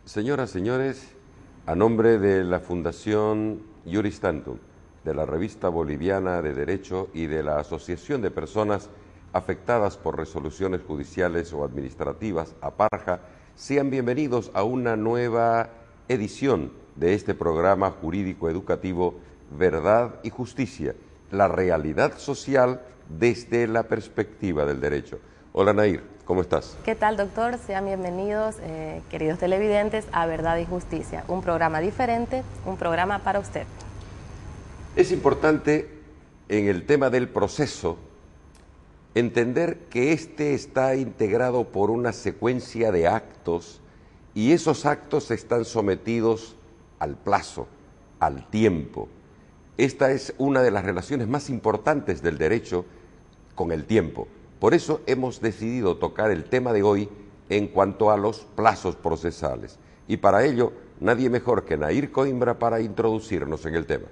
Señoras, señores, a nombre de la Fundación Iuris Tantum, de la Revista Boliviana de Derecho y de la Asociación de Personas Afectadas por Resoluciones Judiciales o Administrativas, APARJA, sean bienvenidos a una nueva edición de este programa jurídico educativo Verdad y Justicia, la realidad social desde la perspectiva del derecho. Hola Nair, ¿cómo estás? ¿Qué tal, doctor? Sean bienvenidos, queridos televidentes, a Verdad y Justicia, un programa diferente, un programa para usted. Es importante en el tema del proceso entender que este está integrado por una secuencia de actos y esos actos están sometidos al plazo, al tiempo. Esta es una de las relaciones más importantes del derecho con el tiempo. Por eso hemos decidido tocar el tema de hoy en cuanto a los plazos procesales. Y para ello, nadie mejor que Nair Coimbra para introducirnos en el tema.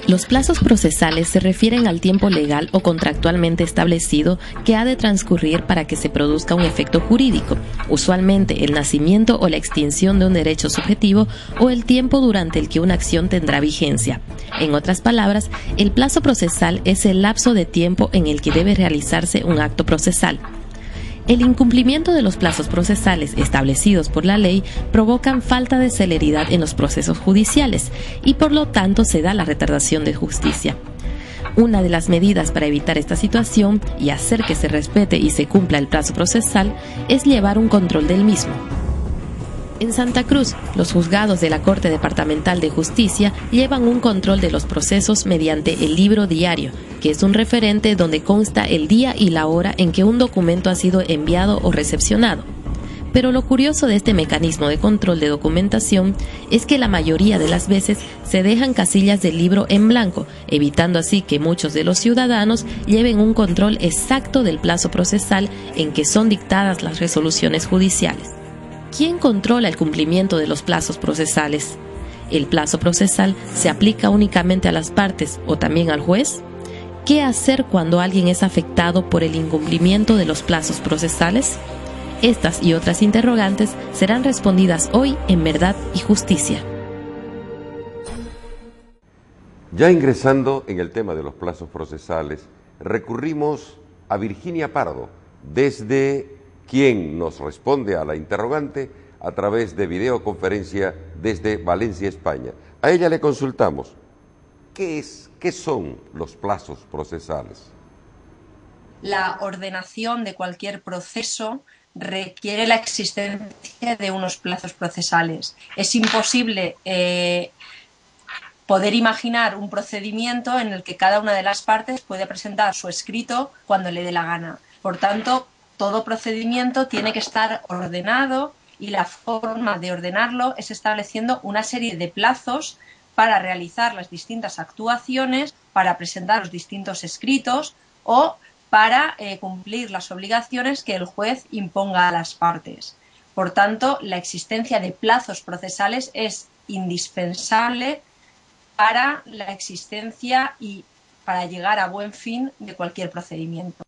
Los plazos procesales se refieren al tiempo legal o contractualmente establecido que ha de transcurrir para que se produzca un efecto jurídico, usualmente el nacimiento o la extinción de un derecho subjetivo o el tiempo durante el que una acción tendrá vigencia. En otras palabras, el plazo procesal es el lapso de tiempo en el que debe realizarse un acto procesal. El incumplimiento de los plazos procesales establecidos por la ley provocan falta de celeridad en los procesos judiciales y por lo tanto se da la retardación de justicia. Una de las medidas para evitar esta situación y hacer que se respete y se cumpla el plazo procesal es llevar un control del mismo. En Santa Cruz, los juzgados de la Corte Departamental de Justicia llevan un control de los procesos mediante el libro diario, que es un referente donde consta el día y la hora en que un documento ha sido enviado o recepcionado. Pero lo curioso de este mecanismo de control de documentación es que la mayoría de las veces se dejan casillas del libro en blanco, evitando así que muchos de los ciudadanos lleven un control exacto del plazo procesal en que son dictadas las resoluciones judiciales. ¿Quién controla el cumplimiento de los plazos procesales? ¿El plazo procesal se aplica únicamente a las partes o también al juez? ¿Qué hacer cuando alguien es afectado por el incumplimiento de los plazos procesales? Estas y otras interrogantes serán respondidas hoy en Verdad y Justicia. Ya ingresando en el tema de los plazos procesales, recurrimos a Virginia Pardo, desde quien nos responde a la interrogante a través de videoconferencia desde Valencia, España. A ella le consultamos, ¿qué son los plazos procesales? La ordenación de cualquier proceso requiere la existencia de unos plazos procesales. Es imposible poder imaginar un procedimiento en el que cada una de las partes puede presentar su escrito cuando le dé la gana. Por tanto, todo procedimiento tiene que estar ordenado y la forma de ordenarlo es estableciendo una serie de plazos para realizar las distintas actuaciones, para presentar los distintos escritos o para cumplir las obligaciones que el juez imponga a las partes. Por tanto, la existencia de plazos procesales es indispensable para la existencia y para llegar a buen fin de cualquier procedimiento.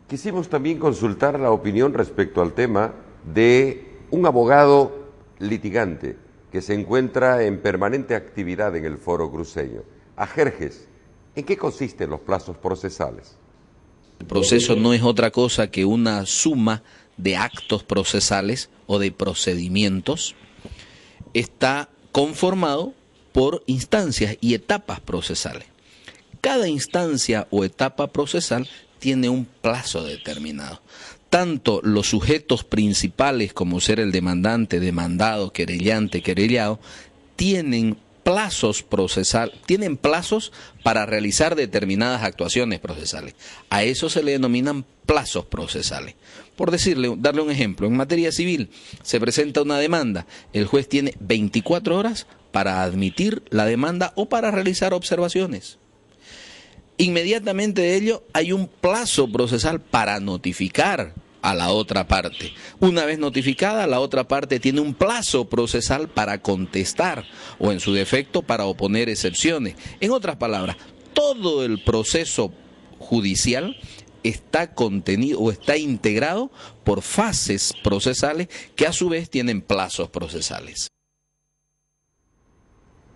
Quisimos también consultar la opinión respecto al tema de un abogado litigante que se encuentra en permanente actividad en el Foro Cruceño. A Jerjes, ¿en qué consisten los plazos procesales? El proceso no es otra cosa que una suma de actos procesales o de procedimientos. Está conformado por instancias y etapas procesales. Cada instancia o etapa procesal tiene un plazo determinado. Tanto los sujetos principales como ser el demandante, demandado, querellante, querellado, tienen plazos para realizar determinadas actuaciones procesales. A eso se le denominan plazos procesales. Por darle un ejemplo, en materia civil se presenta una demanda, el juez tiene 24 horas para admitir la demanda o para realizar observaciones. Inmediatamente de ello hay un plazo procesal para notificar a la otra parte. Una vez notificada, la otra parte tiene un plazo procesal para contestar o en su defecto para oponer excepciones. En otras palabras, todo el proceso judicial está contenido o está integrado por fases procesales que a su vez tienen plazos procesales.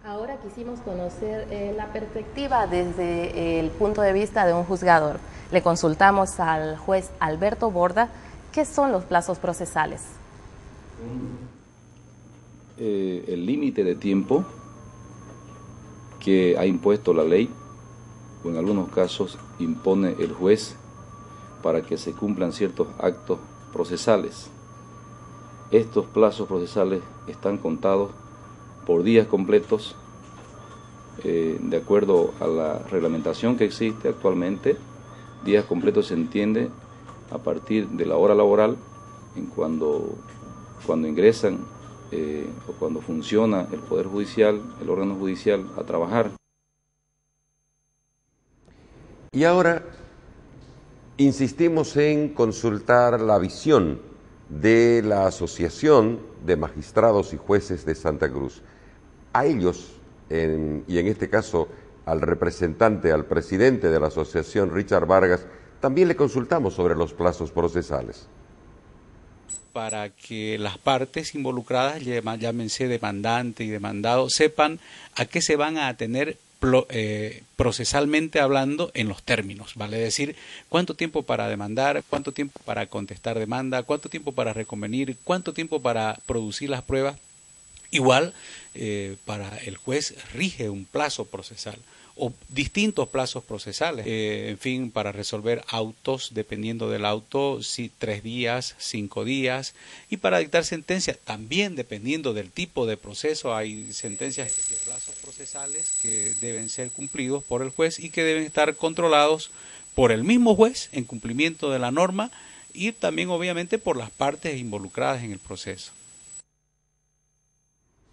Ahora quisimos conocer la perspectiva desde el punto de vista de un juzgador. Le consultamos al juez Alberto Borda qué son los plazos procesales. El límite de tiempo que ha impuesto la ley, o en algunos casos impone el juez, para que se cumplan ciertos actos procesales. Estos plazos procesales están contados por días completos, de acuerdo a la reglamentación que existe actualmente. Días completos se entiende a partir de la hora laboral, en cuando ingresan o cuando funciona el Poder Judicial, el órgano judicial, a trabajar. Y ahora insistimos en consultar la visión de la Asociación de Magistrados y Jueces de Santa Cruz. A ellos, y en este caso al representante, al presidente de la asociación, Richard Vargas, también le consultamos sobre los plazos procesales. Para que las partes involucradas, llámense demandante y demandado, sepan a qué se van a atener procesalmente hablando en los términos, vale decir, cuánto tiempo para demandar, cuánto tiempo para contestar demanda, cuánto tiempo para reconvenir, cuánto tiempo para producir las pruebas. Igual, para el juez rige un plazo procesal o distintos plazos procesales, en fin, para resolver autos, dependiendo del auto, si 3 días, 5 días, y para dictar sentencia, también dependiendo del tipo de proceso, hay sentencias de plazos procesales que deben ser cumplidos por el juez y que deben estar controlados por el mismo juez en cumplimiento de la norma y también obviamente por las partes involucradas en el proceso.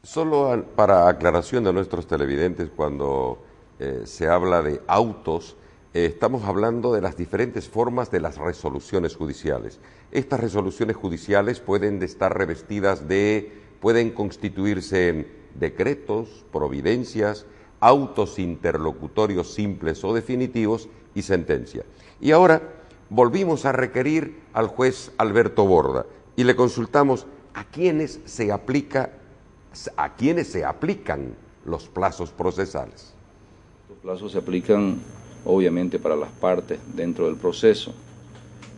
Solo para aclaración de nuestros televidentes, cuando se habla de autos, estamos hablando de las diferentes formas de las resoluciones judiciales. Estas resoluciones judiciales pueden estar revestidas pueden constituirse en decretos, providencias, autos interlocutorios simples o definitivos y sentencia. Y ahora volvimos a requerir al juez Alberto Borda y le consultamos a quiénes se aplican los plazos procesales. Los plazos se aplican obviamente para las partes dentro del proceso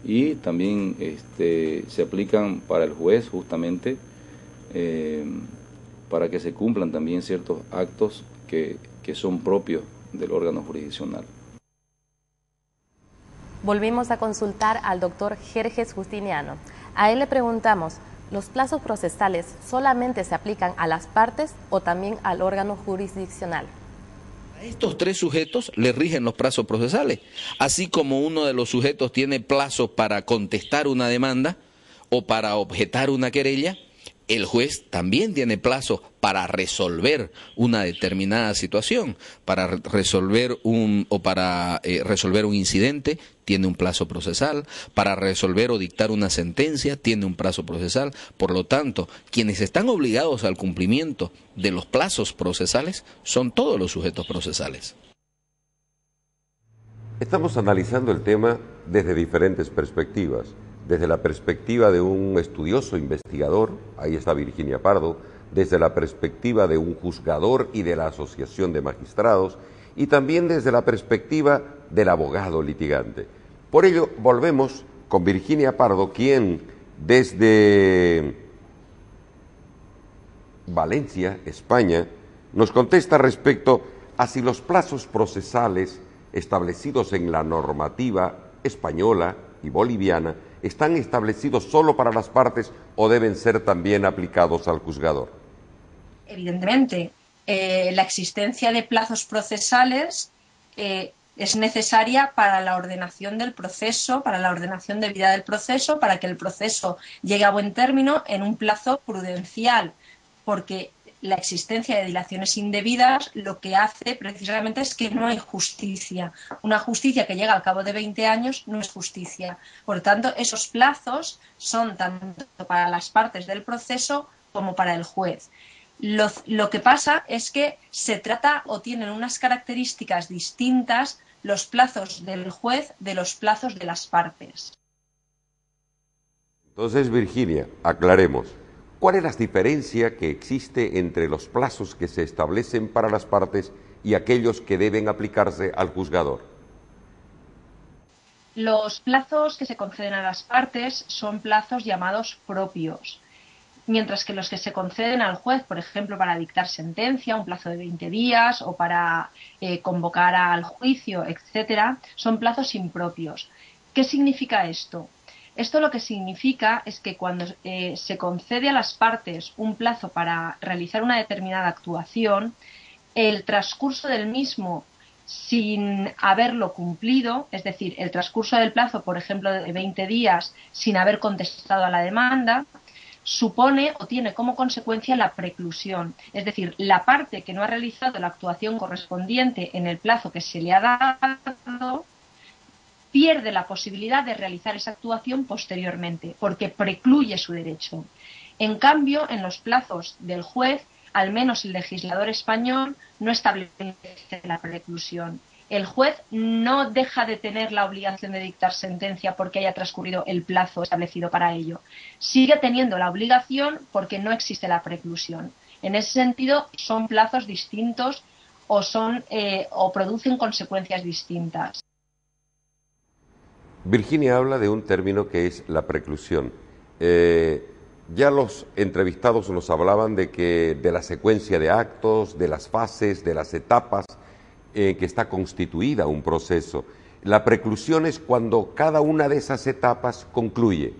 y también se aplican para el juez justamente para que se cumplan también ciertos actos que son propios del órgano jurisdiccional. Volvimos a consultar al doctor Jerjes Justiniano. A él le preguntamos, ¿los plazos procesales solamente se aplican a las partes o también al órgano jurisdiccional? A estos 3 sujetos le rigen los plazos procesales, así como uno de los sujetos tiene plazo para contestar una demanda o para objetar una querella, el juez también tiene plazo para resolver una determinada situación, para resolver un incidente, tiene un plazo procesal, para resolver o dictar una sentencia, tiene un plazo procesal. Por lo tanto, quienes están obligados al cumplimiento de los plazos procesales son todos los sujetos procesales. Estamos analizando el tema desde diferentes perspectivas. Desde la perspectiva de un estudioso investigador, ahí está Virginia Pardo, desde la perspectiva de un juzgador y de la Asociación de Magistrados, y también desde la perspectiva del abogado litigante. Por ello, volvemos con Virginia Pardo, quien desde Valencia, España, nos contesta respecto a si los plazos procesales establecidos en la normativa española y boliviana están establecidos solo para las partes o deben ser también aplicados al juzgador. Evidentemente, la existencia de plazos procesales es necesaria para la ordenación del proceso, para la ordenación debida del proceso, para que el proceso llegue a buen término en un plazo prudencial, porque la existencia de dilaciones indebidas lo que hace precisamente es que no hay justicia. Una justicia que llega al cabo de 20 años no es justicia. Por tanto, esos plazos son tanto para las partes del proceso como para el juez. Lo que pasa es que se trata o tienen unas características distintas los plazos del juez de los plazos de las partes. Entonces, Virginia, aclaremos. ¿Cuál es la diferencia que existe entre los plazos que se establecen para las partes y aquellos que deben aplicarse al juzgador? Los plazos que se conceden a las partes son plazos llamados propios, mientras que los que se conceden al juez, por ejemplo, para dictar sentencia, un plazo de 20 días, o para convocar al juicio, etcétera, son plazos impropios. ¿Qué significa esto? Esto lo que significa es que cuando se concede a las partes un plazo para realizar una determinada actuación, el transcurso del mismo sin haberlo cumplido, es decir, el transcurso del plazo, por ejemplo, de 20 días sin haber contestado a la demanda, supone o tiene como consecuencia la preclusión, es decir, la parte que no ha realizado la actuación correspondiente en el plazo que se le ha dado pierde la posibilidad de realizar esa actuación posteriormente, porque precluye su derecho. En cambio, en los plazos del juez, al menos el legislador español no establece la preclusión. El juez no deja de tener la obligación de dictar sentencia porque haya transcurrido el plazo establecido para ello. Sigue teniendo la obligación porque no existe la preclusión. En ese sentido, son plazos distintos o producen consecuencias distintas. Virginia habla de un término que es la preclusión. Ya los entrevistados nos hablaban de la secuencia de actos, de las fases, de las etapas que está constituida un proceso. La preclusión es cuando cada una de esas etapas concluye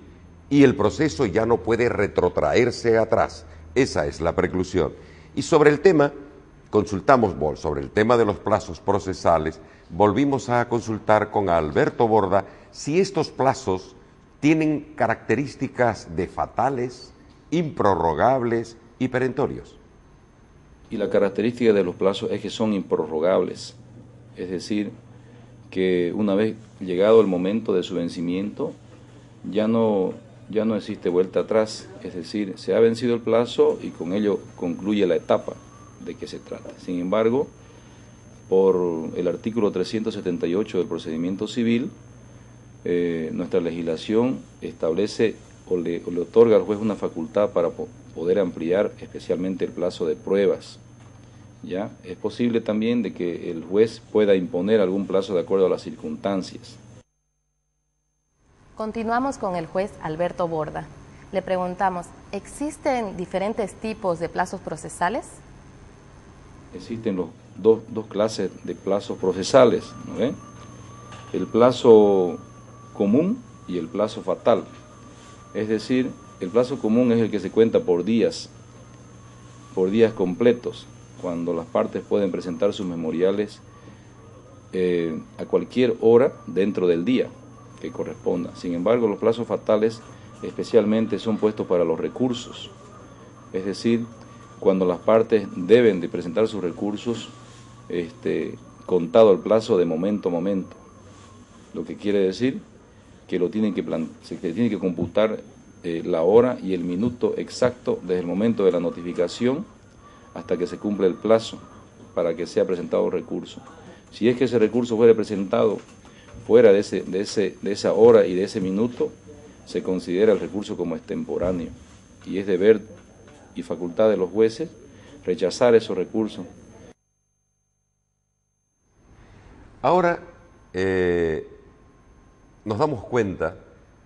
y el proceso ya no puede retrotraerse atrás. Esa es la preclusión. Y sobre el tema, sobre el tema de los plazos procesales, volvimos a consultar con Alberto Borda si estos plazos tienen características de fatales, improrrogables y perentorios. Y la característica de los plazos es que son improrrogables, es decir, que una vez llegado el momento de su vencimiento, ya no existe vuelta atrás, es decir, se ha vencido el plazo y con ello concluye la etapa de que se trata. Sin embargo, por el artículo 378 del procedimiento civil, nuestra legislación establece o le otorga al juez una facultad para poder ampliar especialmente el plazo de pruebas. ¿Ya? Es posible también de que el juez pueda imponer algún plazo de acuerdo a las circunstancias. Continuamos con el juez Alberto Borda. Le preguntamos, ¿existen diferentes tipos de plazos procesales? Existen dos clases de plazos procesales, ¿no ven? El plazo común y el plazo fatal. Es decir, el plazo común es el que se cuenta por días completos, cuando las partes pueden presentar sus memoriales a cualquier hora dentro del día que corresponda. Sin embargo, los plazos fatales especialmente son puestos para los recursos, es decir, cuando las partes deben de presentar sus recursos contado el plazo de momento a momento, lo que quiere decir que se tiene que computar la hora y el minuto exacto desde el momento de la notificación hasta que se cumple el plazo para que sea presentado el recurso. Si es que ese recurso fuera presentado fuera de esa hora y de ese minuto, se considera el recurso como extemporáneo y es deber y facultad de los jueces rechazar esos recursos. Ahora nos damos cuenta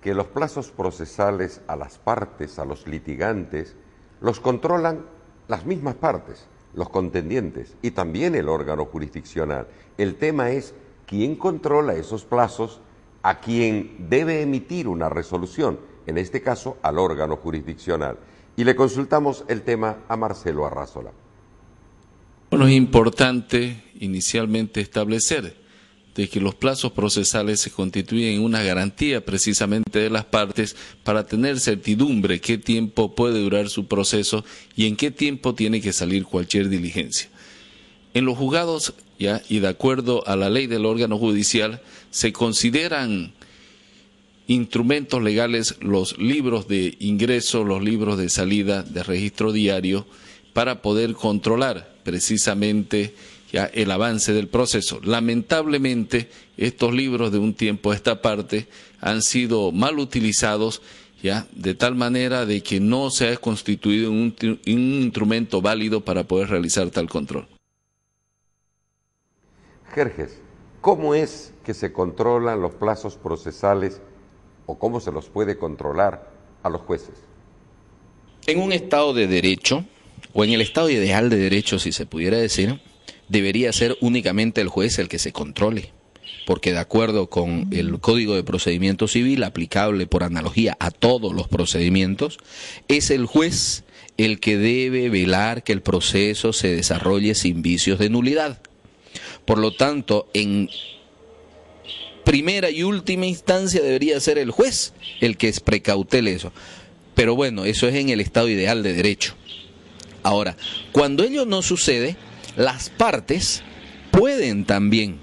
que los plazos procesales a las partes, a los litigantes, los controlan las mismas partes, los contendientes y también el órgano jurisdiccional. El tema es quién controla esos plazos, a quien debe emitir una resolución, en este caso al órgano jurisdiccional. Y le consultamos el tema a Marcelo Arrazola. Bueno, es importante inicialmente establecer de que los plazos procesales se constituyen en una garantía precisamente de las partes para tener certidumbre qué tiempo puede durar su proceso y en qué tiempo tiene que salir cualquier diligencia. En los juzgados, ya, y de acuerdo a la ley del órgano judicial, se consideran instrumentos legales los libros de ingreso, los libros de salida de registro diario para poder controlar precisamente ya el avance del proceso. Lamentablemente, estos libros de un tiempo a esta parte han sido mal utilizados, ya de tal manera de que no se ha constituido un instrumento válido para poder realizar tal control. Jerjes, ¿cómo es que se controlan los plazos procesales o cómo se los puede controlar a los jueces? En un Estado de Derecho, o en el Estado ideal de Derecho, si se pudiera decir, debería ser únicamente el juez el que se controle, porque de acuerdo con el Código de Procedimiento Civil, aplicable por analogía a todos los procedimientos, es el juez el que debe velar que el proceso se desarrolle sin vicios de nulidad. Por lo tanto, en primera y última instancia debería ser el juez el que precautele eso. Pero bueno, eso es en el Estado ideal de Derecho. Ahora, cuando ello no sucede, las partes pueden también,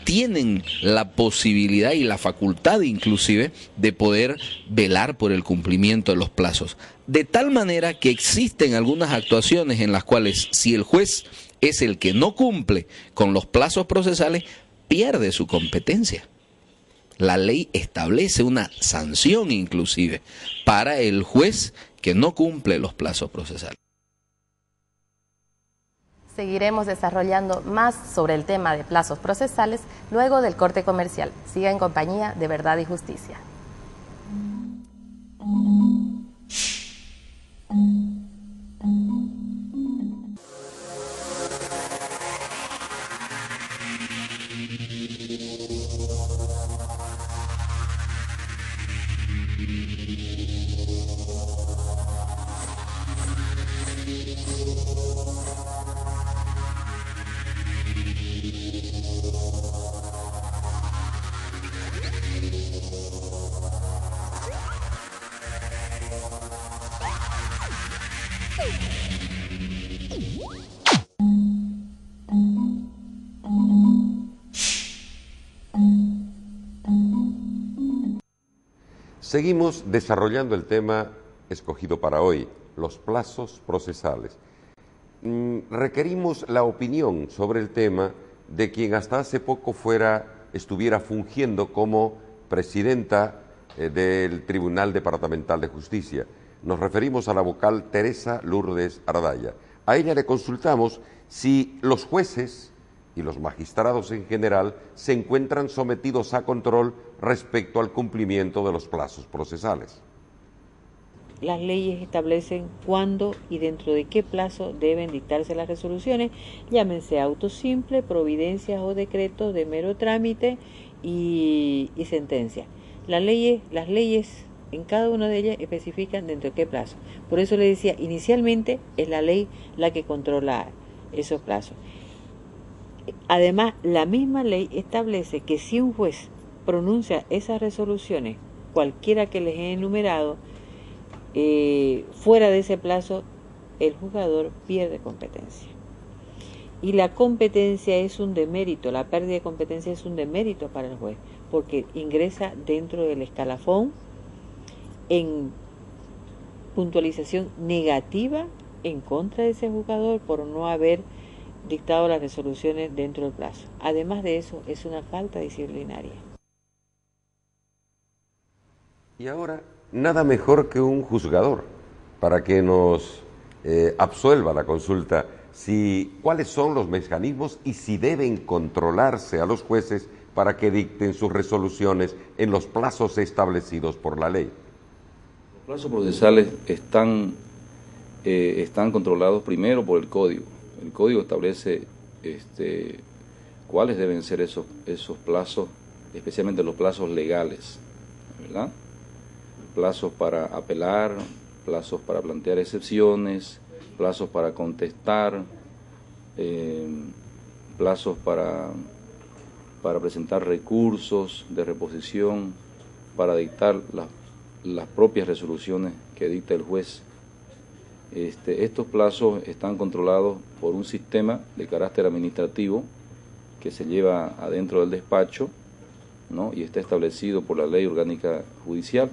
tienen la posibilidad y la facultad inclusive de poder velar por el cumplimiento de los plazos. De tal manera que existen algunas actuaciones en las cuales si el juez es el que no cumple con los plazos procesales, pierde su competencia. La ley establece una sanción inclusive para el juez que no cumple los plazos procesales. Seguiremos desarrollando más sobre el tema de plazos procesales luego del corte comercial. Siga en compañía de Verdad y Justicia. Seguimos desarrollando el tema escogido para hoy, los plazos procesales. Requerimos la opinión sobre el tema de quien hasta hace poco estuviera fungiendo como presidenta del Tribunal Departamental de Justicia. Nos referimos a la vocal Teresa Lourdes Ardaya. A ella le consultamos si los jueces y los magistrados en general se encuentran sometidos a control respecto al cumplimiento de los plazos procesales. Las leyes establecen cuándo y dentro de qué plazo deben dictarse las resoluciones, llámense auto simple, providencias o decretos de mero trámite y sentencia. Las leyes en cada una de ellas especifican dentro de qué plazo. Por eso le decía, inicialmente es la ley la que controla esos plazos. Además, la misma ley establece que si un juez pronuncia esas resoluciones, cualquiera que les he enumerado, fuera de ese plazo, el juzgador pierde competencia. Y la competencia es un demérito, la pérdida de competencia es un demérito para el juez, porque ingresa dentro del escalafón en puntualización negativa en contra de ese juzgador por no haber dictado las resoluciones dentro del plazo. Además de eso, es una falta disciplinaria. Y ahora, nada mejor que un juzgador para que nos absuelva la consulta cuáles son los mecanismos y si deben controlarse a los jueces para que dicten sus resoluciones en los plazos establecidos por la ley. Los plazos procesales están controlados primero por el Código. El Código establece cuáles deben ser esos plazos, especialmente los plazos legales, ¿verdad? Plazos para apelar, plazos para plantear excepciones, plazos para contestar, plazos para presentar recursos de reposición, para dictar las propias resoluciones que dicta el juez. Estos plazos están controlados por un sistema de carácter administrativo que se lleva adentro del despacho, ¿no? Y está establecido por la Ley Orgánica Judicial.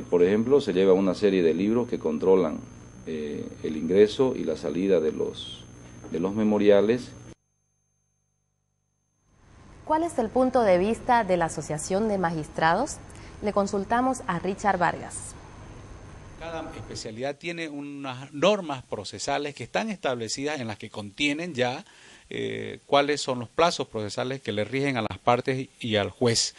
Por ejemplo, se lleva una serie de libros que controlan el ingreso y la salida de los de los memoriales. ¿Cuál es el punto de vista de la Asociación de Magistrados? Le consultamos a Richard Vargas. Cada especialidad tiene unas normas procesales que están establecidas en las que contienen ya cuáles son los plazos procesales que le rigen a las partes y al juez.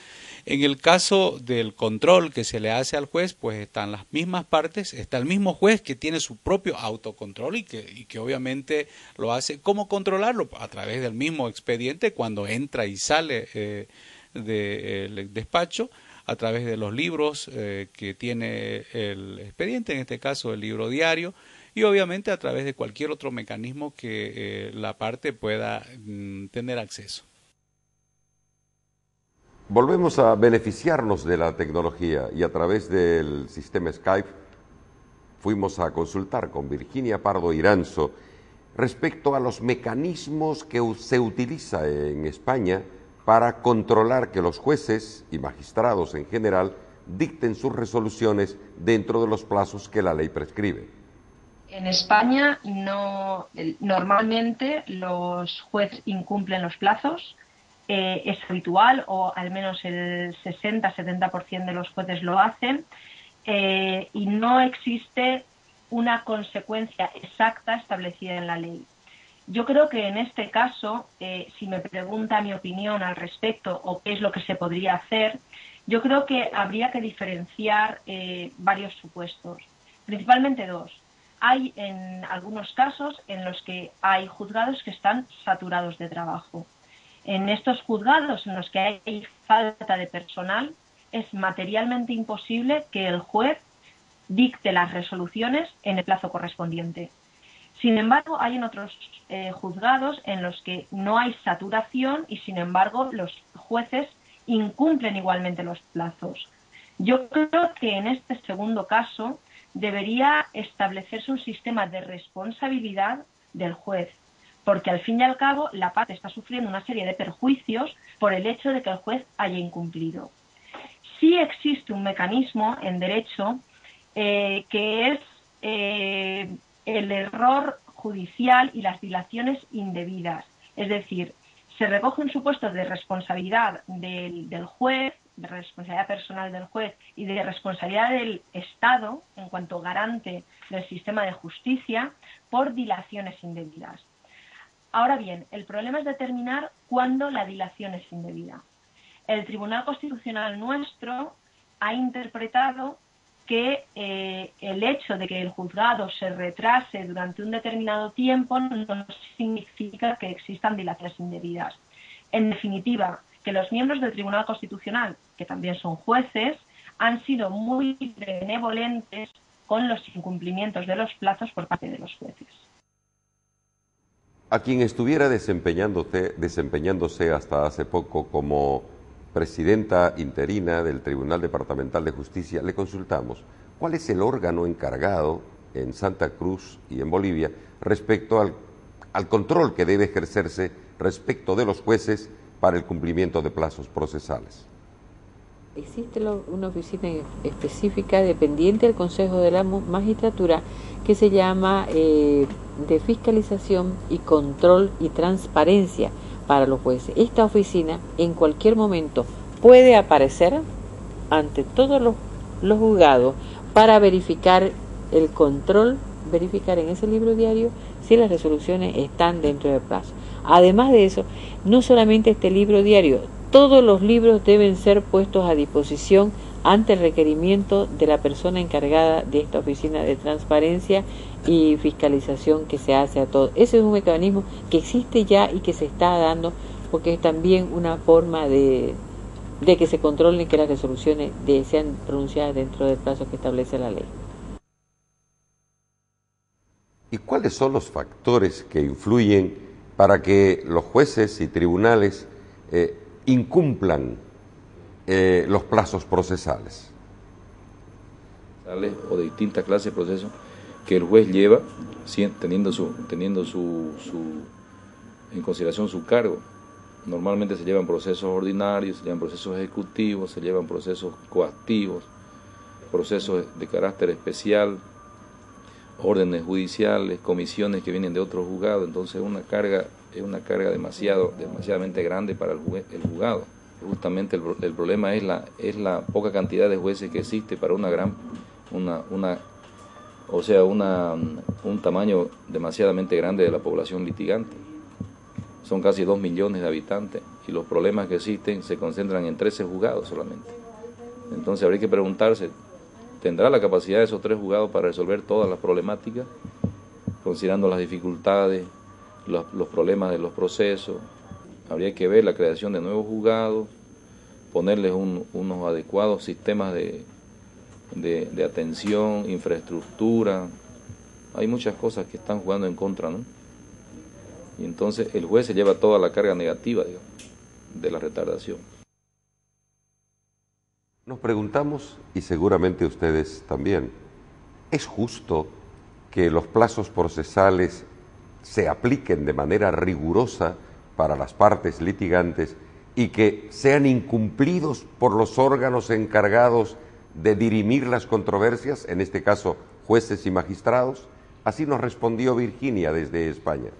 En el caso del control que se le hace al juez, pues están las mismas partes, está el mismo juez que tiene su propio autocontrol y que obviamente lo hace. ¿Cómo controlarlo? A través del mismo expediente cuando entra y sale del despacho, a través de los libros que tiene el expediente, en este caso el libro diario, y obviamente a través de cualquier otro mecanismo que la parte pueda tener acceso. Volvemos a beneficiarnos de la tecnología y a través del sistema Skype fuimos a consultar con Virginia Pardo Iranzo respecto a los mecanismos que se utiliza en España para controlar que los jueces y magistrados en general dicten sus resoluciones dentro de los plazos que la ley prescribe. En España normalmente los jueces incumplen los plazos. Es habitual, o al menos el 60-70% de los jueces lo hacen, y no existe una consecuencia exacta establecida en la ley. Yo creo que en este caso, si me pregunta mi opinión al respecto o qué es lo que se podría hacer, yo creo que habría que diferenciar varios supuestos, principalmente dos. Hay en algunos casos en los que hay juzgados que están saturados de trabajo. En estos juzgados en los que hay falta de personal, es materialmente imposible que el juez dicte las resoluciones en el plazo correspondiente. Sin embargo, hay en otros juzgados en los que no hay saturación y, sin embargo, los jueces incumplen igualmente los plazos. Yo creo que en este segundo caso debería establecerse un sistema de responsabilidad del juez, porque al fin y al cabo la parte está sufriendo una serie de perjuicios por el hecho de que el juez haya incumplido. Sí existe un mecanismo en derecho que es el error judicial y las dilaciones indebidas. Es decir, se recoge un supuesto de responsabilidad del juez, de responsabilidad personal del juez y de responsabilidad del Estado en cuanto garante del sistema de justicia por dilaciones indebidas. Ahora bien, el problema es determinar cuándo la dilación es indebida. El Tribunal Constitucional nuestro ha interpretado que el hecho de que el juzgado se retrase durante un determinado tiempo no significa que existan dilaciones indebidas. En definitiva, que los miembros del Tribunal Constitucional, que también son jueces, han sido muy benevolentes con los incumplimientos de los plazos por parte de los jueces. A quien estuviera desempeñándose hasta hace poco como presidenta interina del Tribunal Departamental de Justicia, le consultamos cuál es el órgano encargado en Santa Cruz y en Bolivia respecto al control que debe ejercerse respecto de los jueces para el cumplimiento de plazos procesales. Existe una oficina específica dependiente del Consejo de la Magistratura que se llama de Fiscalización y Control y Transparencia para los jueces. Esta oficina en cualquier momento puede aparecer ante todos los juzgados para verificar el control, verificar en ese libro diario si las resoluciones están dentro del plazo. Además de eso, no solamente este libro diario, todos los libros deben ser puestos a disposición ante el requerimiento de la persona encargada de esta oficina de transparencia y fiscalización que se hace a todos. Ese es un mecanismo que existe ya y que se está dando porque es también una forma de que se controlen que las resoluciones sean pronunciadas dentro del plazo que establece la ley. ¿Y cuáles son los factores que influyen para que los jueces y tribunales incumplan los plazos procesales? O de distintas clases de procesos que el juez lleva teniendo en consideración su cargo. Normalmente se llevan procesos ordinarios, se llevan procesos ejecutivos, se llevan procesos coactivos, procesos de carácter especial órdenes judiciales, comisiones que vienen de otros juzgados, entonces es una carga demasiadamente grande para el juzgado. Justamente el problema es la poca cantidad de jueces que existe para un tamaño demasiadamente grande de la población litigante. Son casi 2 millones de habitantes y los problemas que existen se concentran en 13 juzgados solamente. Entonces habría que preguntarse, ¿tendrá la capacidad de esos 3 juzgados para resolver todas las problemáticas, considerando las dificultades, los problemas de los procesos? Habría que ver la creación de nuevos juzgados, ponerles unos adecuados sistemas de atención, infraestructura. Hay muchas cosas que están jugando en contra, ¿no? Y entonces el juez se lleva toda la carga negativa, digamos, de la retardación. Nos preguntamos, y seguramente ustedes también, ¿es justo que los plazos procesales se apliquen de manera rigurosa para las partes litigantes y que sean incumplidos por los órganos encargados de dirimir las controversias, en este caso jueces y magistrados? Así nos respondió Virginia desde España.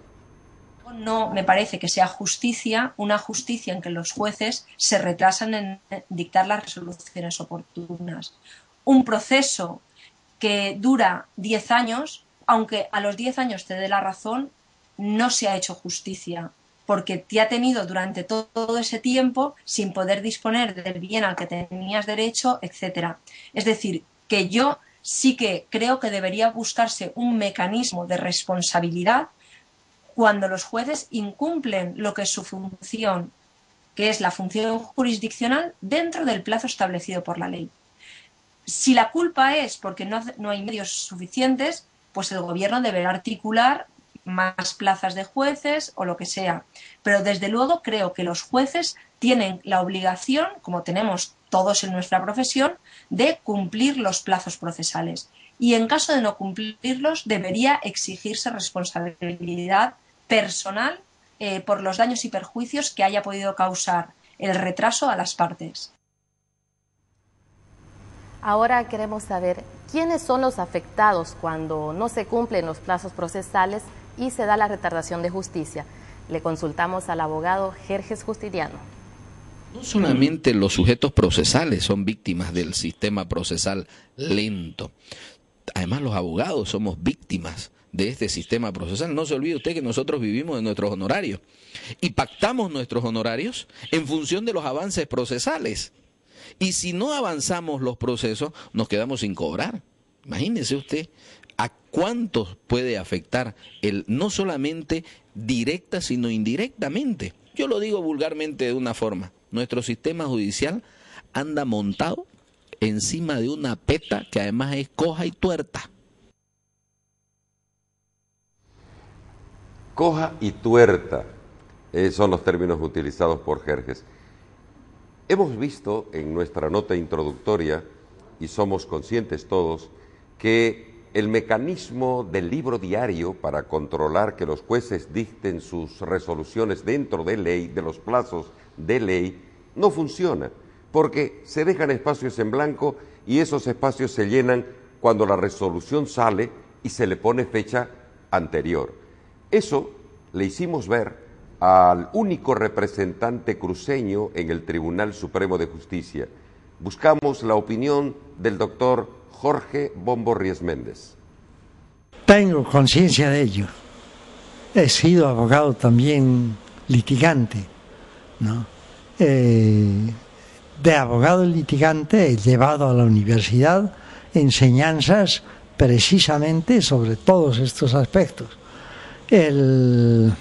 No me parece que sea justicia, una justicia en que los jueces se retrasan en dictar las resoluciones oportunas. Un proceso que dura 10 años, aunque a los 10 años te dé la razón, no se ha hecho justicia, porque te ha tenido durante todo ese tiempo sin poder disponer del bien al que tenías derecho, etc. Es decir, que yo sí que creo que debería buscarse un mecanismo de responsabilidad cuando los jueces incumplen lo que es su función, que es la función jurisdiccional dentro del plazo establecido por la ley. Si la culpa es porque no hay medios suficientes, pues el gobierno deberá articular más plazas de jueces o lo que sea. Pero desde luego creo que los jueces tienen la obligación, como tenemos todos en nuestra profesión, de cumplir los plazos procesales. Y en caso de no cumplirlos, debería exigirse responsabilidad personal por los daños y perjuicios que haya podido causar el retraso a las partes. Ahora queremos saber quiénes son los afectados cuando no se cumplen los plazos procesales y se da la retardación de justicia. Le consultamos al abogado Jerjes Justiniano. No solamente los sujetos procesales son víctimas del sistema procesal lento. Además, los abogados somos víctimas de este sistema procesal. No se olvide usted que nosotros vivimos de nuestros honorarios y pactamos nuestros honorarios en función de los avances procesales. Y si no avanzamos los procesos, nos quedamos sin cobrar. Imagínese usted a cuántos puede afectar no solamente directa, sino indirectamente. Yo lo digo vulgarmente de una forma. Nuestro sistema judicial anda montado encima de una peta que además es coja y tuerta. Coja y tuerta son los términos utilizados por Jerjes. Hemos visto en nuestra nota introductoria, y somos conscientes todos, que el mecanismo del libro diario para controlar que los jueces dicten sus resoluciones dentro de ley, de los plazos de ley, no funciona, porque se dejan espacios en blanco y esos espacios se llenan cuando la resolución sale y se le pone fecha anterior. Eso le hicimos ver al único representante cruceño en el Tribunal Supremo de Justicia. Buscamos la opinión del doctor Jorge Bombo Ries Méndez. Tengo conciencia de ello. He sido abogado también litigante, ¿no? De abogado litigante he llevado a la universidad enseñanzas precisamente sobre todos estos aspectos. El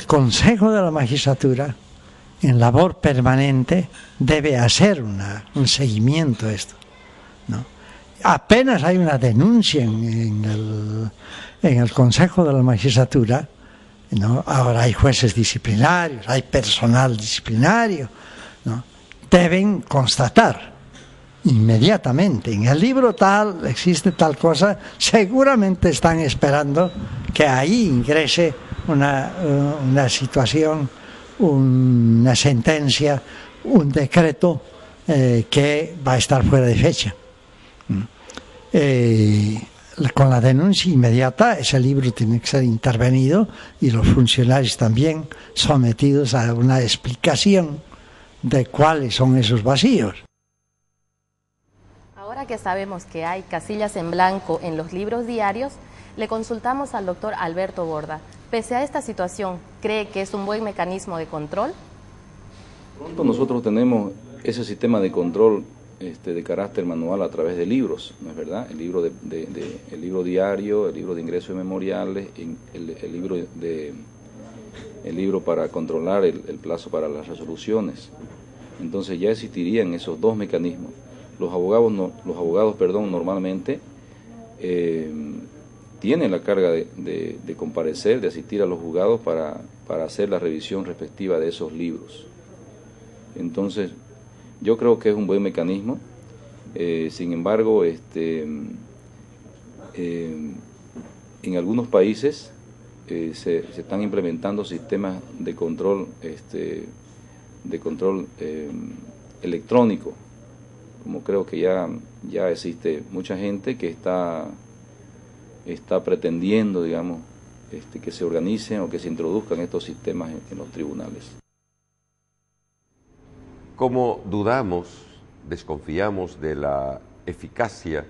Consejo de la Magistratura, en labor permanente, debe hacer un seguimiento a esto, ¿no? Apenas hay una denuncia en el Consejo de la Magistratura, ¿no? Ahora hay jueces disciplinarios, hay personal disciplinario, ¿no? Deben constatar inmediatamente, en el libro tal, existe tal cosa, seguramente están esperando que ahí ingrese una situación, una sentencia, un decreto que va a estar fuera de fecha. con la denuncia inmediata ese libro tiene que ser intervenido y los funcionarios también sometidos a una explicación de cuáles son esos vacíos. Ahora que sabemos que hay casillas en blanco en los libros diarios, le consultamos al doctor Alberto Borda. Pese a esta situación, ¿cree que es un buen mecanismo de control? Pronto nosotros tenemos ese sistema de control de carácter manual a través de libros, ¿no es verdad? El libro el libro diario, el libro de ingresos y memoriales, el libro para controlar el plazo para las resoluciones. Entonces ya existirían esos dos mecanismos. Los abogados normalmente tienen la carga de comparecer, de asistir a los juzgados para hacer la revisión respectiva de esos libros. Entonces, yo creo que es un buen mecanismo. Sin embargo, en algunos países se están implementando sistemas de control, electrónico, como creo que ya existe mucha gente que está pretendiendo, digamos, que se organicen o que se introduzcan estos sistemas en los tribunales. Como dudamos, desconfiamos de la eficacia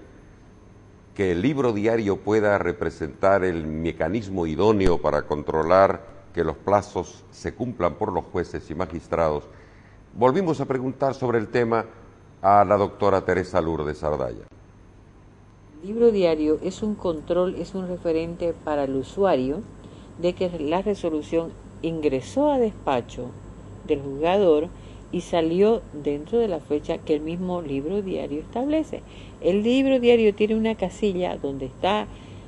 que el libro diario pueda representar el mecanismo idóneo para controlar que los plazos se cumplan por los jueces y magistrados, volvimos a preguntar sobre el tema a la doctora Teresa Lourdes Ardaya. El libro diario es un control, es un referente para el usuario de que la resolución ingresó a despacho del juzgador y salió dentro de la fecha que el mismo libro diario establece. El libro diario tiene una casilla donde está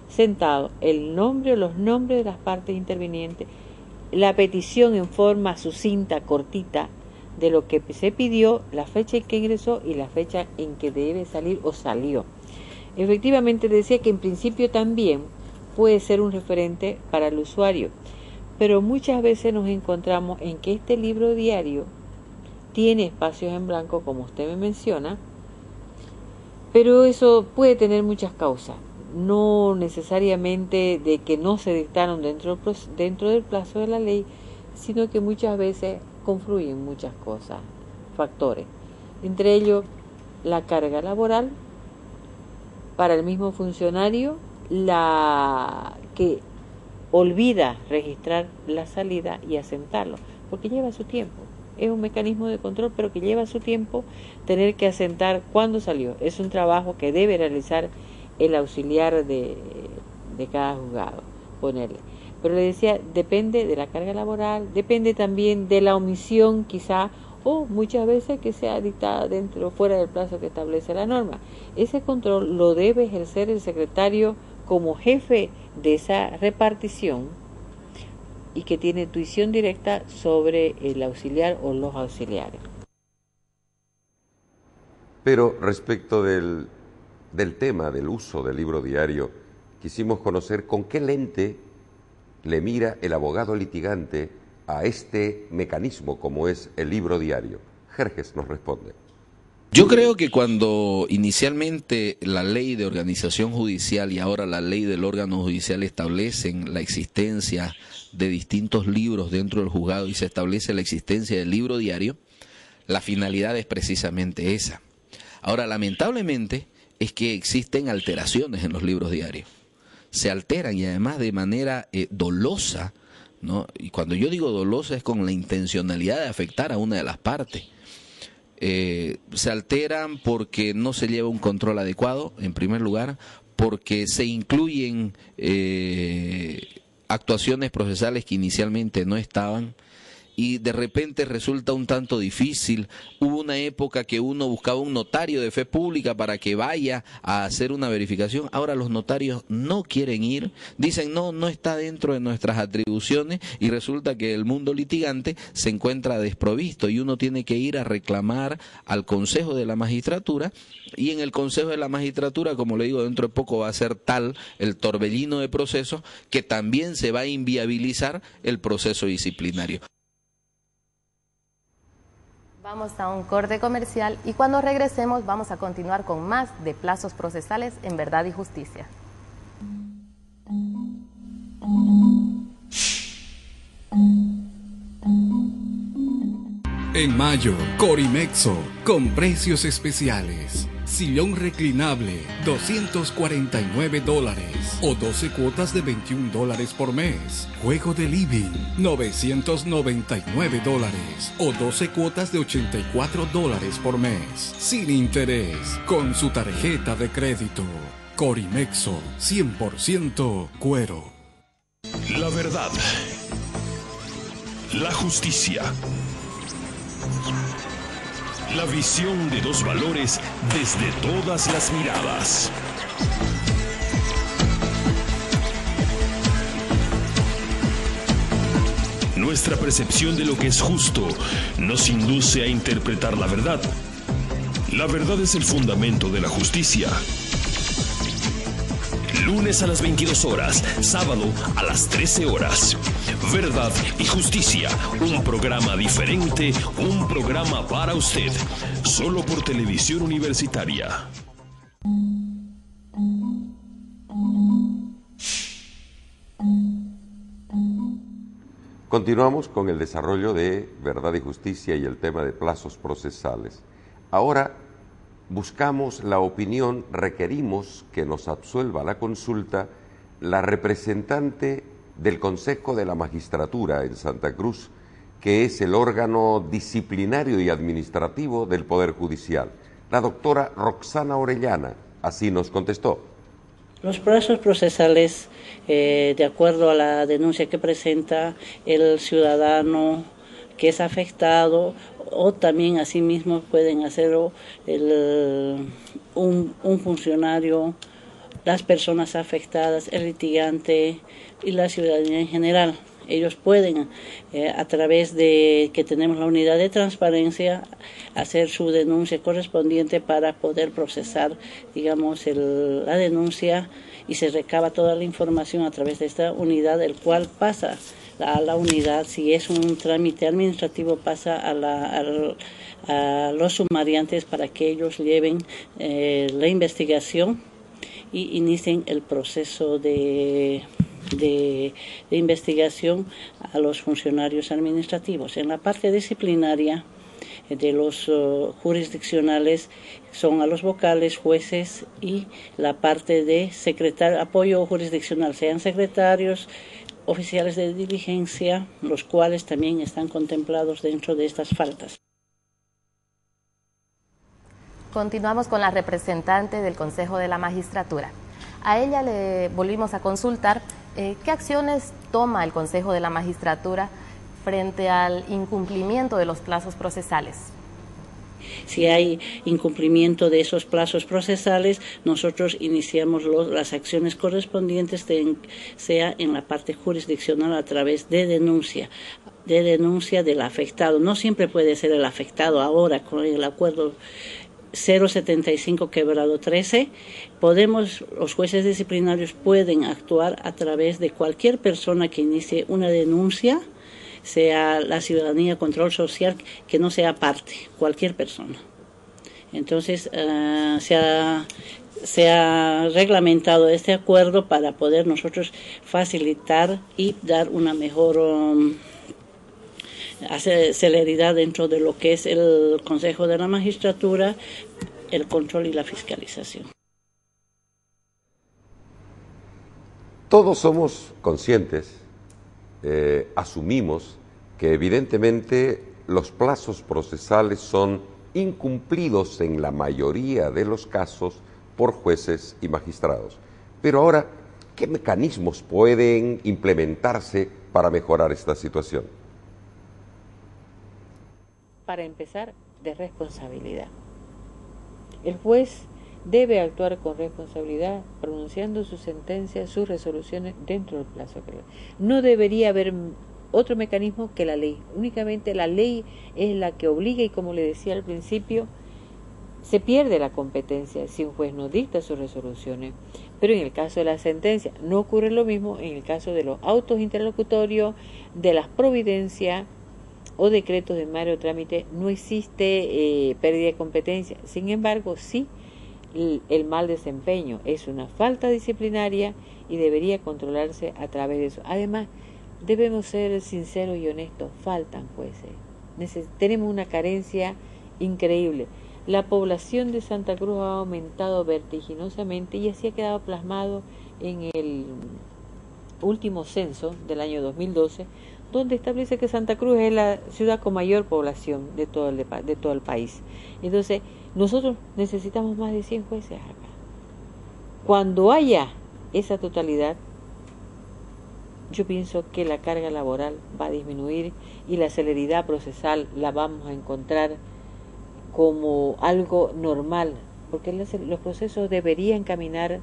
sentado el nombre o los nombres de las partes intervinientes, la petición en forma sucinta, cortita, de lo que se pidió, la fecha en que ingresó y la fecha en que debe salir o salió. Efectivamente decía que en principio también puede ser un referente para el usuario, pero muchas veces nos encontramos en que este libro diario tiene espacios en blanco, como usted me menciona, pero eso puede tener muchas causas, no necesariamente de que no se dictaron dentro del plazo de la ley, sino que muchas veces confluyen muchas cosas, factores, entre ellos la carga laboral para el mismo funcionario, la que olvida registrar la salida y asentarlo, porque lleva su tiempo. Es un mecanismo de control, pero que lleva su tiempo tener que asentar cuándo salió. Es un trabajo que debe realizar el auxiliar de cada juzgado, ponerle. Pero le decía, depende de la carga laboral, depende también de la omisión quizá, o muchas veces que sea dictada dentro o fuera del plazo que establece la norma. Ese control lo debe ejercer el secretario como jefe de esa repartición y que tiene tuición directa sobre el auxiliar o los auxiliares. Pero respecto del tema del uso del libro diario, quisimos conocer con qué lente le mira el abogado litigante a este mecanismo como es el libro diario. Jerjes nos responde. Yo creo que cuando inicialmente la ley de organización judicial y ahora la ley del órgano judicial establecen la existencia de distintos libros dentro del juzgado y se establece la existencia del libro diario, la finalidad es precisamente esa. Ahora, lamentablemente, es que existen alteraciones en los libros diarios. Se alteran y además de manera dolosa, ¿no? Y cuando yo digo dolosa es con la intencionalidad de afectar a una de las partes. Se alteran porque no se lleva un control adecuado, en primer lugar, porque se incluyen actuaciones procesales que inicialmente no estaban y de repente resulta un tanto difícil. Hubo una época que uno buscaba un notario de fe pública para que vaya a hacer una verificación. Ahora los notarios no quieren ir, dicen no está dentro de nuestras atribuciones y resulta que el mundo litigante se encuentra desprovisto y uno tiene que ir a reclamar al Consejo de la Magistratura y en el Consejo de la Magistratura, como le digo, dentro de poco va a ser tal el torbellino de procesos que también se va a inviabilizar el proceso disciplinario. Vamos a un corte comercial y cuando regresemos vamos a continuar con más de plazos procesales en Verdad y Justicia. En mayo, Corimexo, con precios especiales. Sillón reclinable, $249 o 12 cuotas de $21 por mes. Juego de living, $999 o 12 cuotas de $84 por mes. Sin interés, con su tarjeta de crédito. Corimexo, 100% cuero. La verdad. La justicia. La visión de dos valores desde todas las miradas. Nuestra percepción de lo que es justo nos induce a interpretar la verdad. La verdad es el fundamento de la justicia. Lunes a las 22 horas, sábado a las 13 horas. Verdad y Justicia, un programa diferente, un programa para usted, solo por Televisión Universitaria. Continuamos con el desarrollo de Verdad y Justicia y el tema de plazos procesales. Ahora buscamos la opinión, requerimos que nos absuelva la consulta la representante del Consejo de la Magistratura en Santa Cruz, que es el órgano disciplinario y administrativo del Poder Judicial. La doctora Roxana Orellana, así nos contestó. Los plazos procesales, de acuerdo a la denuncia que presenta el ciudadano que es afectado, o también asimismo pueden hacerlo un funcionario, las personas afectadas, el litigante y la ciudadanía en general. Ellos pueden, a través de que tenemos la unidad de transparencia, hacer su denuncia correspondiente para poder procesar, digamos, la denuncia, y se recaba toda la información a través de esta unidad, el cual pasa a la unidad. Si es un trámite administrativo, pasa a los sumariantes para que ellos lleven la investigación y inicien el proceso de investigación a los funcionarios administrativos. En la parte disciplinaria de los jurisdiccionales son a los vocales, jueces, y la parte de apoyo jurisdiccional, sean secretarios, oficiales de diligencia, los cuales también están contemplados dentro de estas faltas. Continuamos con la representante del Consejo de la Magistratura. A ella le volvimos a consultar qué acciones toma el Consejo de la Magistratura frente al incumplimiento de los plazos procesales. Si hay incumplimiento de esos plazos procesales, nosotros iniciamos las acciones correspondientes, sea en la parte jurisdiccional a través de denuncia del afectado. No siempre puede ser el afectado. Ahora, con el acuerdo 075/13, los jueces disciplinarios pueden actuar a través de cualquier persona que inicie una denuncia, sea la ciudadanía, control social, que no sea parte, cualquier persona. Entonces, se ha reglamentado este acuerdo para poder nosotros facilitar y dar una mejor celeridad dentro de lo que es el Consejo de la Magistratura, el control y la fiscalización. Todos somos conscientes, asumimos que evidentemente los plazos procesales son incumplidos en la mayoría de los casos por jueces y magistrados. Pero ahora, ¿qué mecanismos pueden implementarse para mejorar esta situación? Para empezar, de responsabilidad. El juez debe actuar con responsabilidad, pronunciando sus sentencias, sus resoluciones dentro del plazo que le... No debería haber otro mecanismo que la ley. Únicamente la ley es la que obliga, y como le decía al principio, se pierde la competencia si un juez no dicta sus resoluciones. Pero en el caso de la sentencia no ocurre lo mismo. En el caso de los autos interlocutorios, de las providencias o decretos de mero trámite, no existe pérdida de competencia. Sin embargo, sí, el mal desempeño, es una falta disciplinaria y debería controlarse a través de eso. Además, debemos ser sinceros y honestos, faltan jueces. Tenemos una carencia increíble. La población de Santa Cruz ha aumentado vertiginosamente y así ha quedado plasmado en el último censo del año 2012, donde establece que Santa Cruz es la ciudad con mayor población de todo el país. Entonces, nosotros necesitamos más de 100 jueces acá. Cuando haya esa totalidad, yo pienso que la carga laboral va a disminuir y la celeridad procesal la vamos a encontrar como algo normal, porque los procesos deberían caminar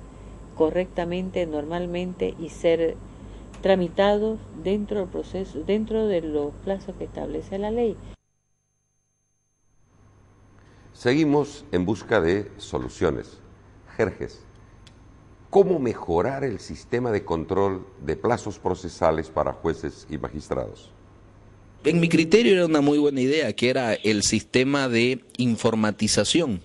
correctamente, normalmente y ser tramitados dentro del proceso, dentro de los plazos que establece la ley. Seguimos en busca de soluciones. Jerjes, ¿cómo mejorar el sistema de control de plazos procesales para jueces y magistrados? En mi criterio era una muy buena idea, que era el sistema de informatización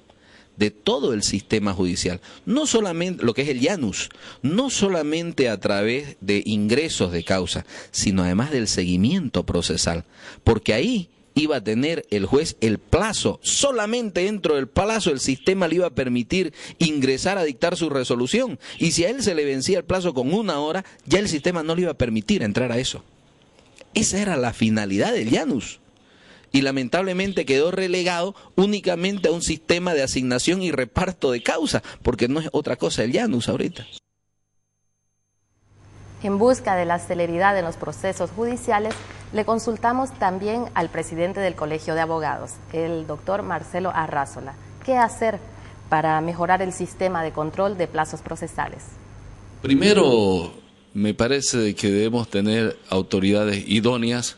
de todo el sistema judicial, no solamente lo que es el Janus, no solamente a través de ingresos de causa, sino además del seguimiento procesal, porque ahí iba a tener el juez el plazo, solamente dentro del plazo el sistema le iba a permitir ingresar a dictar su resolución, y si a él se le vencía el plazo con 1 hora, ya el sistema no le iba a permitir entrar a eso. Esa era la finalidad del Janus. Y lamentablemente quedó relegado únicamente a un sistema de asignación y reparto de causa, porque no es otra cosa el Janus ahorita. En busca de la celeridad en los procesos judiciales, le consultamos también al presidente del Colegio de Abogados, el doctor Marcelo Arrázola. ¿Qué hacer para mejorar el sistema de control de plazos procesales? Primero, me parece que debemos tener autoridades idóneas,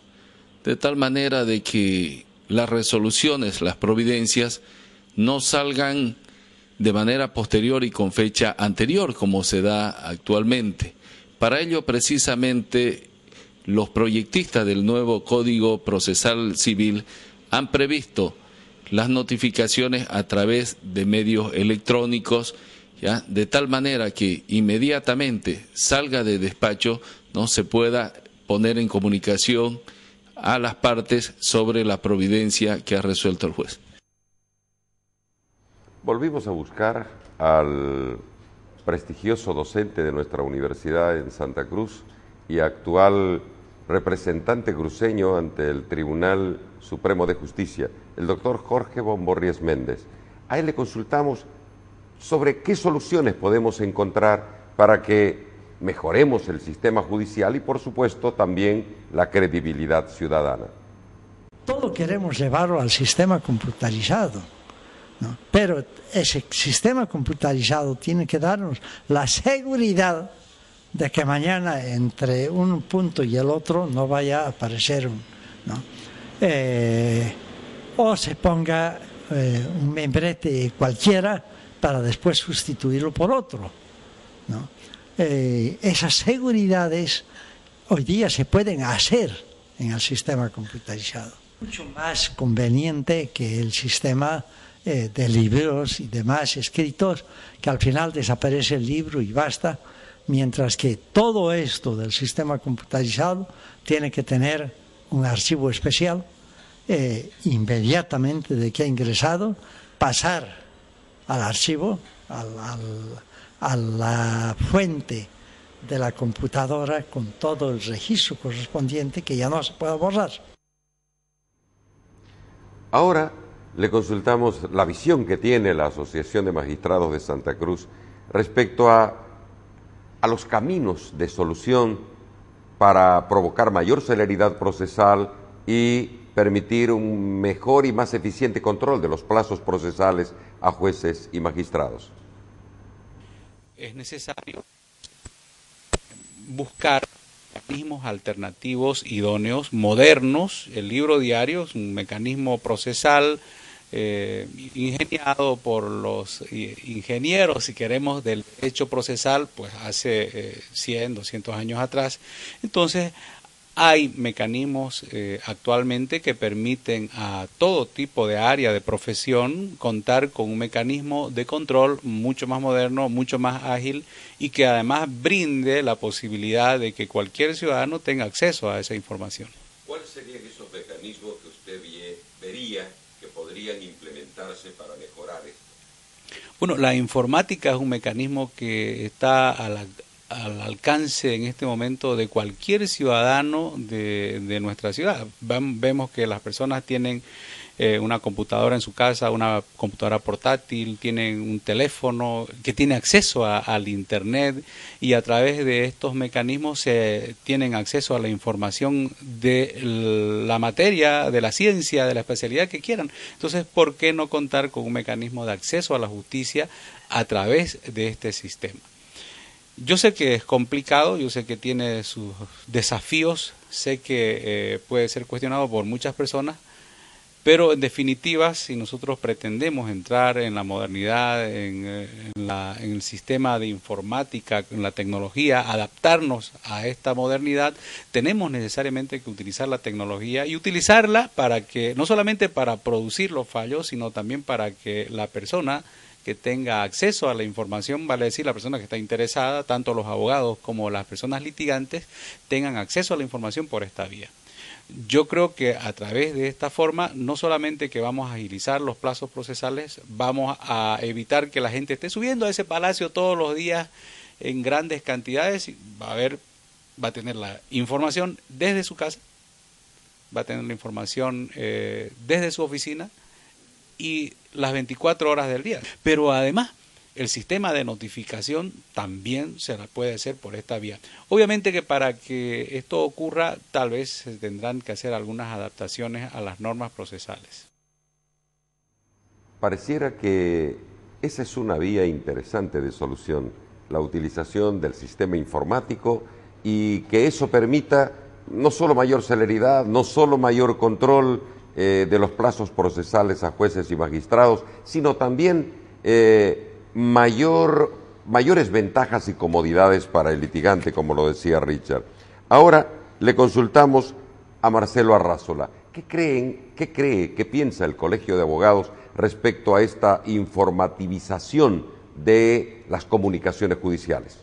de tal manera de que las resoluciones, las providencias, no salgan de manera posterior y con fecha anterior, como se da actualmente. Para ello, precisamente, los proyectistas del nuevo Código Procesal Civil han previsto las notificaciones a través de medios electrónicos, ¿ya? De tal manera que inmediatamente salga de despacho, no se pueda poner en comunicación a las partes sobre la providencia que ha resuelto el juez. Volvimos a buscar al prestigioso docente de nuestra universidad en Santa Cruz y actual representante cruceño ante el Tribunal Supremo de Justicia, el doctor Jorge Bomborries Méndez. A él le consultamos sobre qué soluciones podemos encontrar para que mejoremos el sistema judicial y, por supuesto, también la credibilidad ciudadana. Todo queremos llevarlo al sistema computarizado, ¿no? Pero ese sistema computarizado tiene que darnos la seguridad de que mañana entre un punto y el otro no vaya a aparecer ¿no? O se ponga un membrete cualquiera para después sustituirlo por otro, ¿no? Esas seguridades hoy día se pueden hacer en el sistema computarizado. Mucho más conveniente que el sistema de libros y demás escritos, que al final desaparece el libro y basta, mientras que todo esto del sistema computarizado tiene que tener un archivo especial, inmediatamente de que ha ingresado, pasar al archivo, a la fuente de la computadora con todo el registro correspondiente que ya no se puede borrar. Ahora le consultamos la visión que tiene la Asociación de Magistrados de Santa Cruz respecto a los caminos de solución para provocar mayor celeridad procesal y permitir un mejor y más eficiente control de los plazos procesales a jueces y magistrados. Es necesario buscar mecanismos alternativos idóneos, modernos. El libro diario es un mecanismo procesal ingeniado por los ingenieros, si queremos, del derecho procesal, pues hace 100, 200 años atrás. Entonces, Hay mecanismos actualmente que permiten a todo tipo de área de profesión contar con un mecanismo de control mucho más moderno, mucho más ágil y que además brinde la posibilidad de que cualquier ciudadano tenga acceso a esa información. ¿Cuáles serían esos mecanismos que usted vería que podrían implementarse para mejorar esto? Bueno, la informática es un mecanismo que está al alcance en este momento de cualquier ciudadano de nuestra ciudad. Vemos que las personas tienen una computadora en su casa, una computadora portátil, tienen un teléfono que tiene acceso al internet, y a través de estos mecanismos tienen acceso a la información de la materia, de la ciencia, de la especialidad que quieran. Entonces, ¿por qué no contar con un mecanismo de acceso a la justicia a través de este sistema? Yo sé que es complicado, yo sé que tiene sus desafíos, sé que puede ser cuestionado por muchas personas, pero en definitiva, si nosotros pretendemos entrar en la modernidad, en el sistema de informática, en la tecnología, adaptarnos a esta modernidad, tenemos necesariamente que utilizar la tecnología y utilizarla para que, no solamente para producir los fallos, sino también para que la persona que tenga acceso a la información, vale decir la persona que está interesada, tanto los abogados como las personas litigantes, tengan acceso a la información por esta vía. Yo creo que a través de esta forma, no solamente que vamos a agilizar los plazos procesales, vamos a evitar que la gente esté subiendo a ese palacio todos los días en grandes cantidades, y va a tener la información desde su casa, va a tener la información desde su oficina, y las 24 horas del día. Pero además, el sistema de notificación también se la puede hacer por esta vía. Obviamente que para que esto ocurra, tal vez se tendrán que hacer algunas adaptaciones a las normas procesales. Pareciera que esa es una vía interesante de solución, la utilización del sistema informático, y que eso permita no solo mayor celeridad, no solo mayor control de los plazos procesales a jueces y magistrados, sino también mayores ventajas y comodidades para el litigante, como lo decía Richard. Ahora le consultamos a Marcelo Arrazola. ¿Qué piensa el Colegio de Abogados respecto a esta informativización de las comunicaciones judiciales?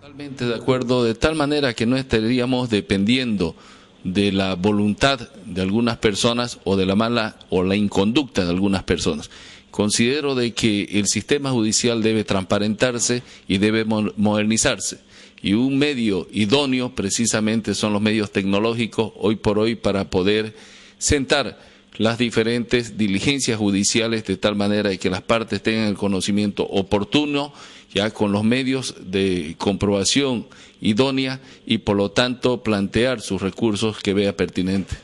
Totalmente de acuerdo, de tal manera que no estaríamos dependiendo de la voluntad de algunas personas o de la mala o la inconducta de algunas personas. Considero de que el sistema judicial debe transparentarse y debe modernizarse, y un medio idóneo precisamente son los medios tecnológicos hoy por hoy para poder sentar las diferentes diligencias judiciales de tal manera que las partes tengan el conocimiento oportuno, ya con los medios de comprobación idónea, y por lo tanto plantear sus recursos que vea pertinente.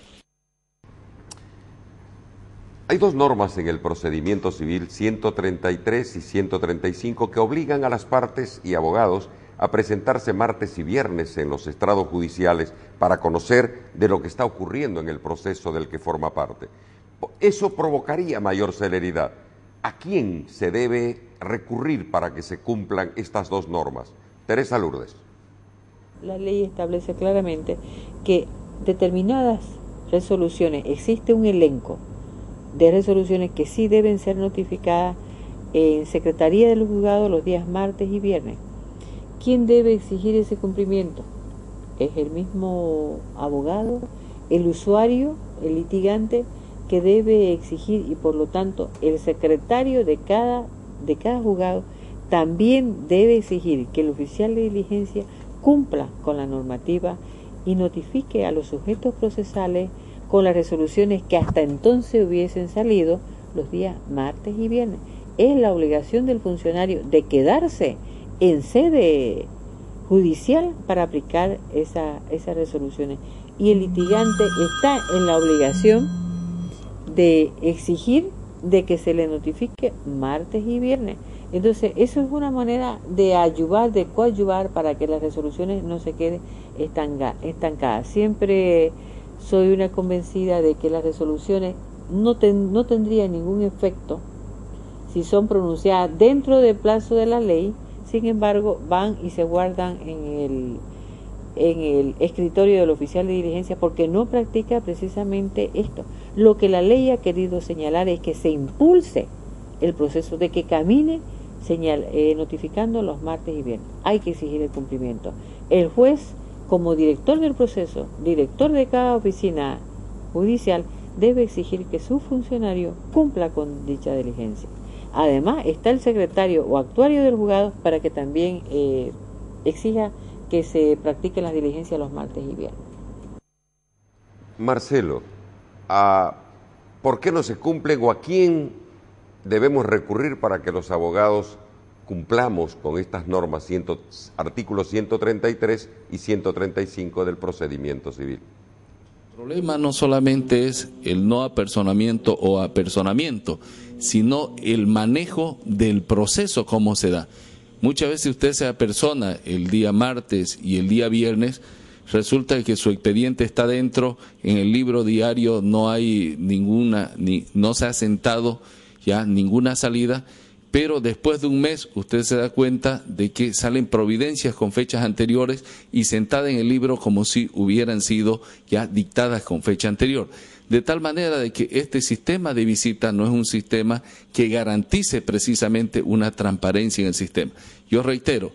Hay dos normas en el procedimiento civil, 133 y 135, que obligan a las partes y abogados a presentarse martes y viernes en los estrados judiciales para conocer de lo que está ocurriendo en el proceso del que forma parte. Eso provocaría mayor celeridad. ¿A quién se debe recurrir para que se cumplan estas dos normas? Teresa Lourdes. La ley establece claramente que determinadas resoluciones, existe un elenco de resoluciones que sí deben ser notificadas en Secretaría del Juzgado los días martes y viernes. ¿Quién debe exigir ese cumplimiento? ¿Es el mismo abogado, el usuario, el litigante, que debe exigir, y por lo tanto el secretario de cada juzgado también debe exigir que el oficial de diligencia cumpla con la normativa y notifique a los sujetos procesales con las resoluciones que hasta entonces hubiesen salido los días martes y viernes? Es la obligación del funcionario de quedarse en sede judicial para aplicar esas resoluciones, y el litigante está en la obligación de exigir de que se le notifique martes y viernes. Entonces, eso es una manera de ayudar, de coadyuvar para que las resoluciones no se queden estancadas. Siempre soy una convencida de que las resoluciones no tendrían ningún efecto si son pronunciadas dentro del plazo de la ley. Sin embargo, van y se guardan en en el escritorio del oficial de diligencia porque no practica precisamente esto. Lo que la ley ha querido señalar es que se impulse el proceso de que camine notificando los martes y viernes. Hay que exigir el cumplimiento. El juez, como director del proceso, director de cada oficina judicial, debe exigir que su funcionario cumpla con dicha diligencia. Además, está el secretario o actuario del juzgado para que también exija que se practiquen las diligencias los martes y viernes. Marcelo, ¿por qué no se cumplen o a quién debemos recurrir para que los abogados cumplamos con estas normas, artículos 133 y 135 del procedimiento civil? El problema no solamente es el no apersonamiento o apersonamiento, sino el manejo del proceso, cómo se da. Muchas veces usted se apersona el día martes y el día viernes, resulta que su expediente está dentro, en el libro diario no hay no se ha sentado ya ninguna salida, pero después de un mes usted se da cuenta de que salen providencias con fechas anteriores y sentadas en el libro como si hubieran sido ya dictadas con fecha anterior. De tal manera de que este sistema de visita no es un sistema que garantice precisamente una transparencia en el sistema. Yo reitero,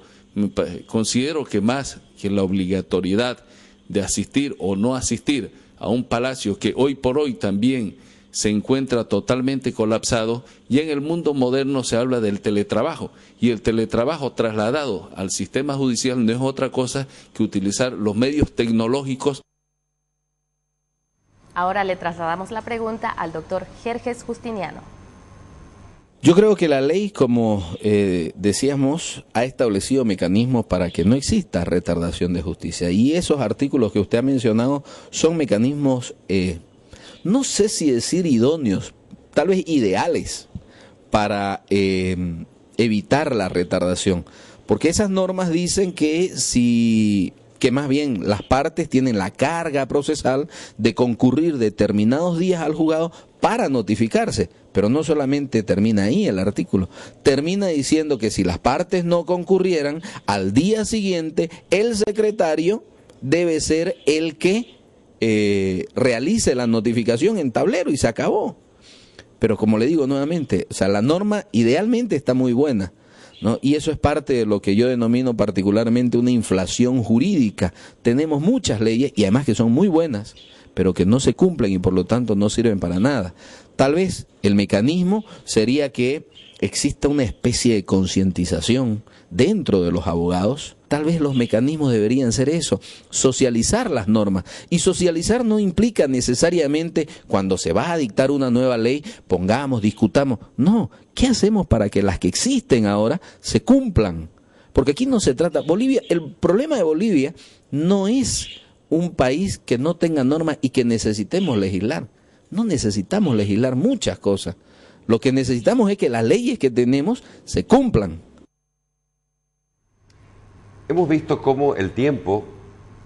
considero que más que la obligatoriedad de asistir o no asistir a un palacio que hoy por hoy también se encuentra totalmente colapsado, y en el mundo moderno se habla del teletrabajo, y el teletrabajo trasladado al sistema judicial no es otra cosa que utilizar los medios tecnológicos. Ahora le trasladamos la pregunta al doctor Jerjes Justiniano. Yo creo que la ley, como decíamos, ha establecido mecanismos para que no exista retardación de justicia, y esos artículos que usted ha mencionado son mecanismos no sé si decir idóneos, tal vez ideales para evitar la retardación, porque esas normas dicen que más bien las partes tienen la carga procesal de concurrir determinados días al juzgado para notificarse, pero no solamente termina ahí el artículo, termina diciendo que si las partes no concurrieran, al día siguiente el secretario debe ser el que realice la notificación en tablero y se acabó. Pero como le digo nuevamente, o sea, la norma idealmente está muy buena, ¿no? Y eso es parte de lo que yo denomino particularmente una inflación jurídica. Tenemos muchas leyes y además que son muy buenas, pero que no se cumplen y por lo tanto no sirven para nada. Tal vez el mecanismo sería que exista una especie de concientización dentro de los abogados. Tal vez los mecanismos deberían ser eso, socializar las normas. Y socializar no implica necesariamente cuando se va a dictar una nueva ley, discutamos. No, ¿qué hacemos para que las que existen ahora se cumplan? Porque aquí no se trata, el problema de Bolivia no es un país que no tenga normas y que necesitemos legislar. No necesitamos legislar muchas cosas. Lo que necesitamos es que las leyes que tenemos se cumplan. Hemos visto cómo el tiempo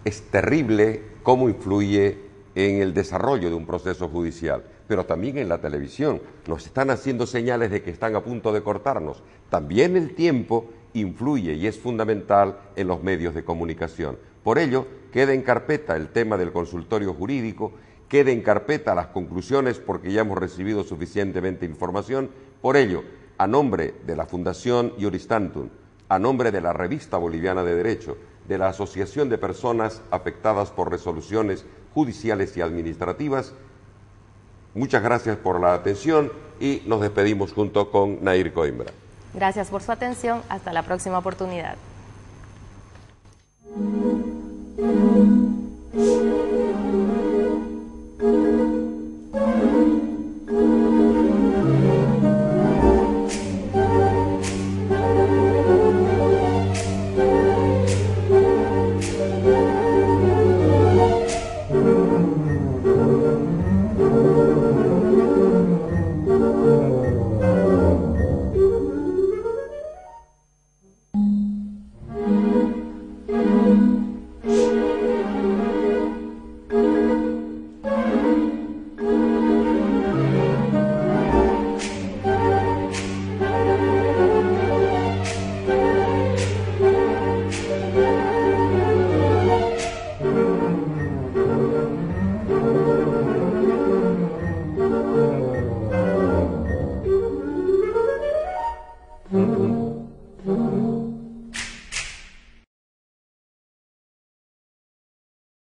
es terrible, cómo influye en el desarrollo de un proceso judicial, pero también en la televisión. Nos están haciendo señales de que están a punto de cortarnos. También el tiempo influye y es fundamental en los medios de comunicación. Por ello, queda en carpeta el tema del consultorio jurídico, queda en carpeta las conclusiones porque ya hemos recibido suficientemente información. Por ello, a nombre de la Fundación Iuris Tantum, a nombre de la Revista Boliviana de Derecho, de la Asociación de Personas Afectadas por Resoluciones Judiciales y Administrativas, muchas gracias por la atención y nos despedimos junto con Nair Coimbra. Gracias por su atención, hasta la próxima oportunidad.